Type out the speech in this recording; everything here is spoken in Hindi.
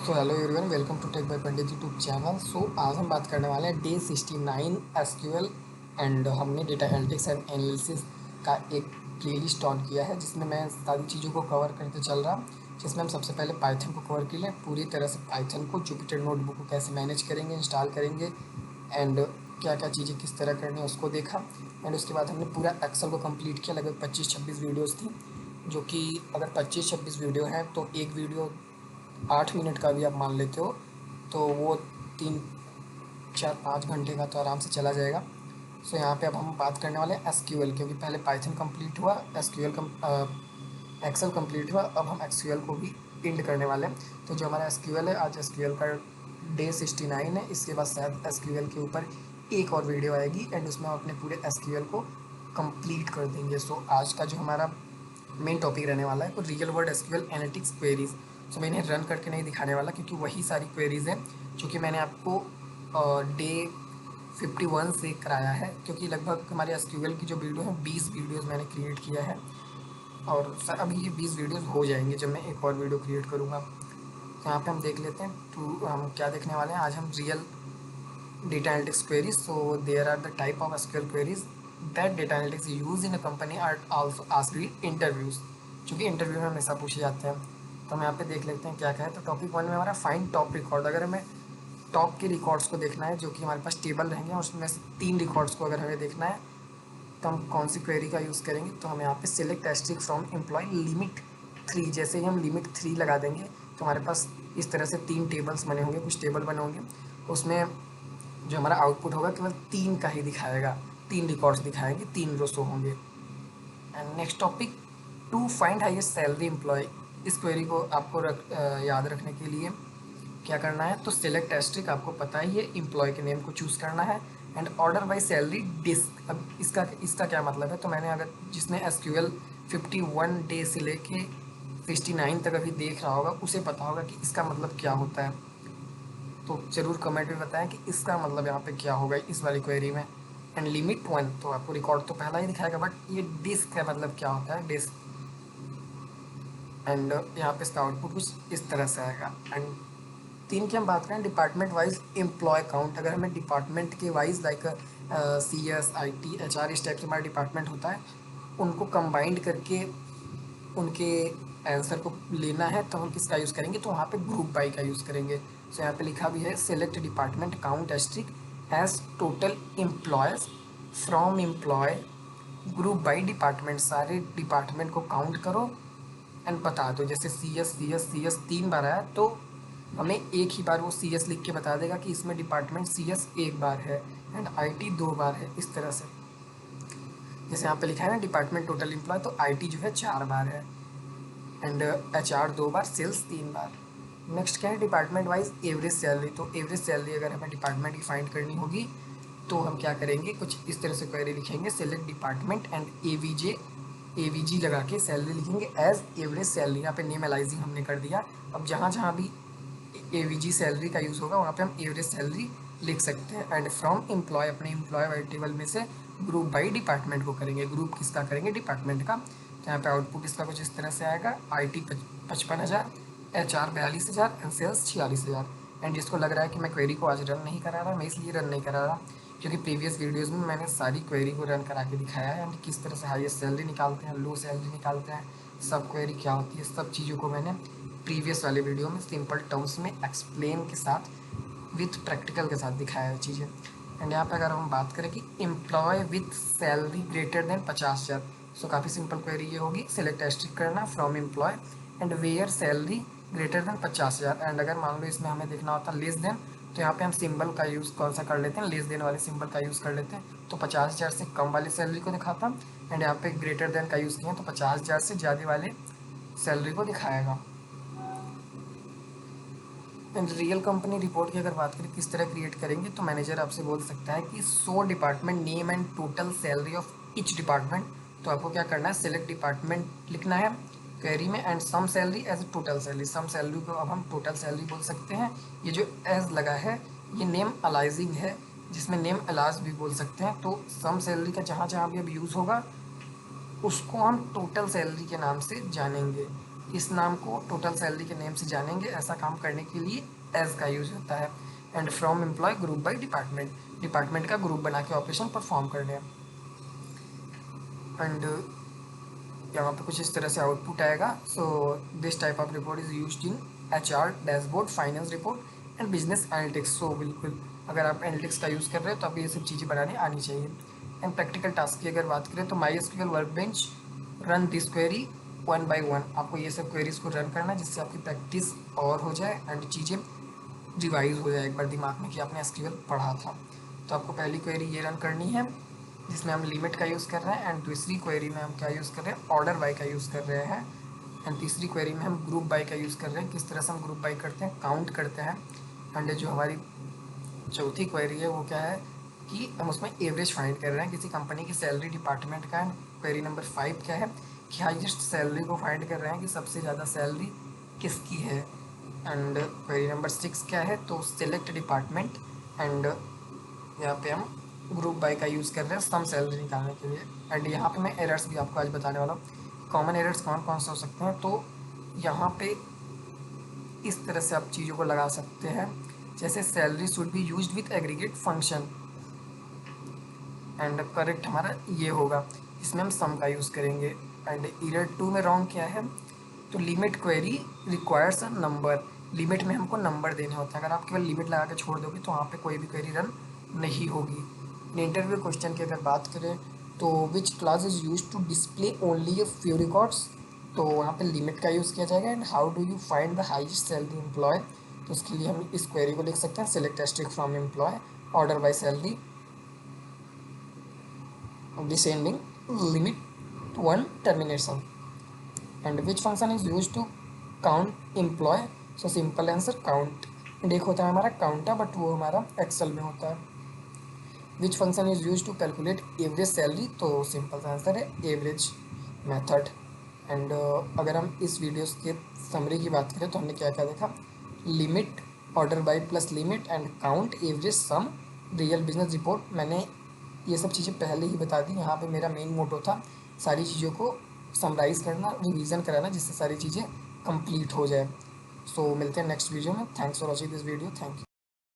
So hello everyone, welcome to tech by Pandit YouTube channel. So आज हम बात करने वाले हैं डे 69 एसक्यूएल एंड हमने डेटा एनालिटिक्स एंड एनालिसिस का एक प्लेलिस्ट ऑन किया है जिसमें मैं सारी चीज़ों को कवर करते चल रहा, जिसमें हम सबसे पहले पाइथन को कवर किए पूरी तरह से। पाइथन को जुपिटर नोटबुक को कैसे मैनेज करेंगे, इंस्टॉल करेंगे एंड क्या क्या चीज़ें किस तरह करनी है उसको देखा। एंड उसके बाद हमने पूरा एक्सेल को कंप्लीट किया। लगभग 25-26 वीडियोज़ थी, जो कि अगर 25-26 वीडियो हैं तो एक वीडियो 8 मिनट का भी आप मान लेते हो तो वो 3-4-5 घंटे का तो आराम से चला जाएगा। सो यहाँ पे अब हम बात करने वाले हैं एसक्यूएल, क्योंकि पहले पाइथन कंप्लीट हुआ, एसक्यूएल एक्सेल कंप्लीट हुआ, अब हम एसक्यूएल को भी इंड करने वाले हैं। तो जो हमारा एसक्यूएल है, आज एसक्यूएल का डे 69 है। इसके बाद शायद एसक्यूएल के ऊपर एक और वीडियो आएगी एंड उसमें हम अपने पूरे एसक्यूएल को कंप्लीट कर देंगे। सो आज का जो हमारा मेन टॉपिक रहने वाला है वो real world SQL analytics queries. So मैं इन्हें रन करके नहीं दिखाने वाला, क्योंकि वही सारी क्वेरीज हैं जो कि मैंने आपको डे 51 से कराया है। क्योंकि लगभग हमारे एसक्यूएल की जो वीडियो है 20 वीडियोस मैंने क्रिएट किया है, और सर अभी ये 20 वीडियोस हो जाएंगे जब मैं एक और वीडियो क्रिएट करूँगा। तो यहाँ पे हम देख लेते हैं हम क्या देखने वाले हैं। आज हम real data analytics queries. So there are the type of SQL queries that data analytics use in a company are also asked in interviews, जो कि इंटरव्यू में हमेशा पूछे जाते हैं। तो हम यहाँ पे देख लेते हैं क्या क्या है। तो टॉपिक 1 में हमारा फाइंड टॉप रिकॉर्ड। अगर हमें टॉप के रिकॉर्ड्स को देखना है जो कि हमारे पास टेबल रहेंगे, और उसमें से 3 रिकॉर्ड्स को अगर हमें देखना है तो हम कौन सी क्वेरी का यूज़ करेंगे। तो हम यहाँ पे select asterisk from employee limit 3, जैसे ही हम लिमिट 3 लगा देंगे तो हमारे पास इस तरह से 3 टेबल्स बने होंगे, कुछ टेबल बने होंगे। उसमें जो हमारा आउटपुट होगा केवल 3 का ही दिखाएगा, 3 रिकॉर्ड्स दिखाएंगे, 3 रो शो होंगे। And next topic, to find highest salary employee. इस क्वेरी को आपको याद रखने के लिए क्या करना है, तो सिलेक्ट एस्ट्रिक, आपको पता है ये एम्प्लॉय के नेम को चूज़ करना है, and order by salary desc. अब इसका क्या मतलब है, तो मैंने अगर जिसने एसक्यूएल 51 डे से लेके 69 तक अभी देख रहा होगा उसे पता होगा कि इसका मतलब क्या होता है। तो ज़रूर कमेंट में बताएं कि इसका मतलब यहाँ पे क्या होगा इस वाली क्वेरी में। एंड लिमिट 1, तो आपको रिकॉर्ड तो पहला ही दिखाएगा, बट ये डिस्क का मतलब क्या होता है, डिस्क। एंड यहाँ पे इसका आउटपुट कुछ इस तरह से आएगा। एंड 3 की हम बात करें, डिपार्टमेंट वाइज एम्प्लॉय काउंट। अगर हमें डिपार्टमेंट के wise like CS IT HR इस टाइप से हमारा डिपार्टमेंट होता है, उनको कंबाइंड करके उनके आंसर को लेना है तो हम किसका यूज़ करेंगे, तो वहाँ पे ग्रुप बाई का यूज़ करेंगे। सो यहाँ पे लिखा भी है, select department count asterisk as total employees from employee group by department. सारे डिपार्टमेंट को काउंट करो एंड बता दो। जैसे CS 3 बार आया तो हमें एक ही बार वो CS लिख के बता देगा कि इसमें डिपार्टमेंट CS एक बार है एंड IT 2 बार है, इस तरह से। जैसे यहाँ पे लिखा है ना डिपार्टमेंट टोटल एम्प्लॉय, तो IT जो है 4 बार है एंड HR 2 बार, सेल्स 3 बार। नेक्स्ट क्या है, डिपार्टमेंट वाइज एवरेज सैलरी। तो एवरेज सैलरी अगर हमें डिपार्टमेंट की फाइंड करनी होगी तो हम क्या करेंगे, कुछ इस तरह से क्वेरी लिखेंगे, सेलेक्ट डिपार्टमेंट एंड AVG लगा के सैलरी लिखेंगे एज एवरेज सैलरी। यहाँ पे नेम एलाइजिंग हमने कर दिया। अब जहाँ जहाँ भी AVG सैलरी का यूज़ होगा वहाँ पे हम एवरेज सैलरी लिख सकते हैं। एंड फ्रॉम एम्प्लॉय, अपने एम्प्लॉय वेरिएबल में से ग्रुप बाई डिपार्टमेंट को करेंगे। ग्रुप किसका करेंगे, डिपार्टमेंट का। तो यहाँ पे आउटपुट इसका कुछ इस तरह से आएगा, IT 55,000, HR 42,000 and sales 46,000। And जिसको लग रहा है कि मैं क्वेरी को आज रन नहीं करा रहा, मैं इसलिए रन नहीं करा रहा क्योंकि प्रीवियस वीडियोज़ में मैंने सारी क्वेरी को रन करा के दिखाया है एंड किस तरह से हाईएस्ट सैलरी निकालते हैं, लो सैलरी निकालते हैं, सब क्वेरी क्या होती है, सब चीज़ों को मैंने प्रीवियस वाले वीडियो में सिंपल टर्म्स में एक्सप्लेन के साथ विथ प्रैक्टिकल के साथ दिखाया है चीज़ें। एंड यहाँ पे अगर हम बात करें कि employee with salary greater than 50,000, so काफ़ी सिंपल क्वेरी ये होगी, सिलेक्ट एस्ट्रिक करना from employee and where salary greater than 50,000। And अगर मान लो इसमें हमें देखना होता लेस देन, तो यहाँ पे हम सिंबल का यूज़ कौन सा कर लेते हैं, लेस देन वाले सिंबल का यूज़ कर लेते हैं, तो 50,000 से कम वाली सैलरी को दिखाता। एंड यहाँ पे ग्रेटर देन का यूज़ किया तो 50,000 से ज़्यादा वाले सैलरी को दिखाएगा। एंड रियल कंपनी रिपोर्ट की अगर बात करें किस तरह क्रिएट करेंगे, तो मैनेजर आपसे बोल सकता है कि 100 department name and total salary of each department. तो आपको क्या करना है, सिलेक्ट डिपार्टमेंट लिखना है क्वेरी में and sum salary as total salary. Sum salary को अब हम टोटल सैलरी बोल सकते हैं। ये जो एज लगा है ये नेम अलाइजिंग है, जिसमें नेम अलाज भी बोल सकते हैं। तो सम सैलरी का जहाँ जहाँ भी अब यूज़ होगा उसको हम टोटल सैलरी के नाम से जानेंगे। इस नाम को टोटल सैलरी के नेम से जानेंगे। ऐसा काम करने के लिए एज का यूज होता है। And from employee group by department, department का ग्रुप बना के ऑपरेशन परफॉर्म करने हैं। एंड यहाँ पे कुछ इस तरह से आउटपुट आएगा। So this type of report is used in HR dashboard, finance report and business analytics. So बिल्कुल अगर आप एनालिटिक्स का यूज़ कर रहे हो तो आपको ये सब चीज़ें बनानी आनी चाहिए। एंड प्रैक्टिकल टास्क की अगर बात करें तो MySQL workbench run this query 1 by 1। आपको ये सब क्वेरीज को रन करना है जिससे आपकी प्रैक्टिस और हो जाए एंड चीज़ें रिवाइज हो जाए एक बार दिमाग में कि आपने SQL पढ़ा था। तो आपको पहली क्वेरी ये रन करनी है जिसमें हम लिमिट का यूज़ कर रहे हैं। एंड दूसरी क्वेरी में हम क्या यूज़ कर रहे हैं, ऑर्डर बाय का यूज़ कर रहे हैं। एंड तीसरी क्वेरी में हम ग्रुप बाय का यूज़ कर रहे हैं। किस तरह से हम ग्रुप बाय करते हैं, काउंट करते हैं। एंड जो हमारी चौथी क्वेरी है वो क्या है कि हम उसमें एवरेज फाइंड कर रहे हैं किसी कंपनी की सैलरी डिपार्टमेंट का। एंड क्वेरी नंबर 5 क्या है कि हाईएस्ट सैलरी को फाइंड कर रहे हैं कि सबसे ज़्यादा सैलरी किसकी है। एंड क्वेरी नंबर 6 क्या है, तो सिलेक्ट डिपार्टमेंट। एंड यहाँ पे हम ग्रुप बाय का यूज़ कर रहे हैं सम सैलरी निकालने के लिए। एंड यहाँ पे मैं एरर्स भी आपको आज बताने वाला हूँ, कॉमन एरर्स कौन कौन से हो सकते हैं। तो यहाँ पे इस तरह से आप चीज़ों को लगा सकते हैं, जैसे salary should be used with aggregate function. And correct हमारा ये होगा, इसमें हम सम का यूज़ करेंगे। एंड एरर 2 में रॉन्ग क्या है, तो limit query requires a number. Limit में हमको नंबर देने होते हैं। अगर आप केवल लिमिट लगा के छोड़ दोगे तो वहाँ पे कोई भी क्वेरी रन नहीं होगी। इंटरव्यू क्वेश्चन की अगर बात करें तो which class is use to display only a few records, तो वहाँ पे लिमिट का यूज़ किया जाएगा। And how do you find the highest salary employee, तो उसके लिए हम इस क्वेरी को लिख सकते हैं select asterisk from employ order by salary descending limit 1 termination। and which function is used to count employee, so simple answer count। and एक होता है हमारा काउंटा बट वो हमारा एक्सेल में होता है। which function is used to calculate average salary, तो सिंपल आंसर है एवरेज मेथड। एंड अगर हम इस वीडियोस के समरी की बात करें तो हमने क्या क्या देखा, limit, order by plus limit and count, average, sum, real business report. मैंने ये सब चीज़ें पहले ही बता दी। यहाँ पे मेरा मेन मोटो था सारी चीज़ों को समराइज़ करना, रिवीजन कराना, जिससे सारी चीज़ें कंप्लीट हो जाए। सो मिलते हैं नेक्स्ट वीडियो में। Thanks for watching this video. Thank you.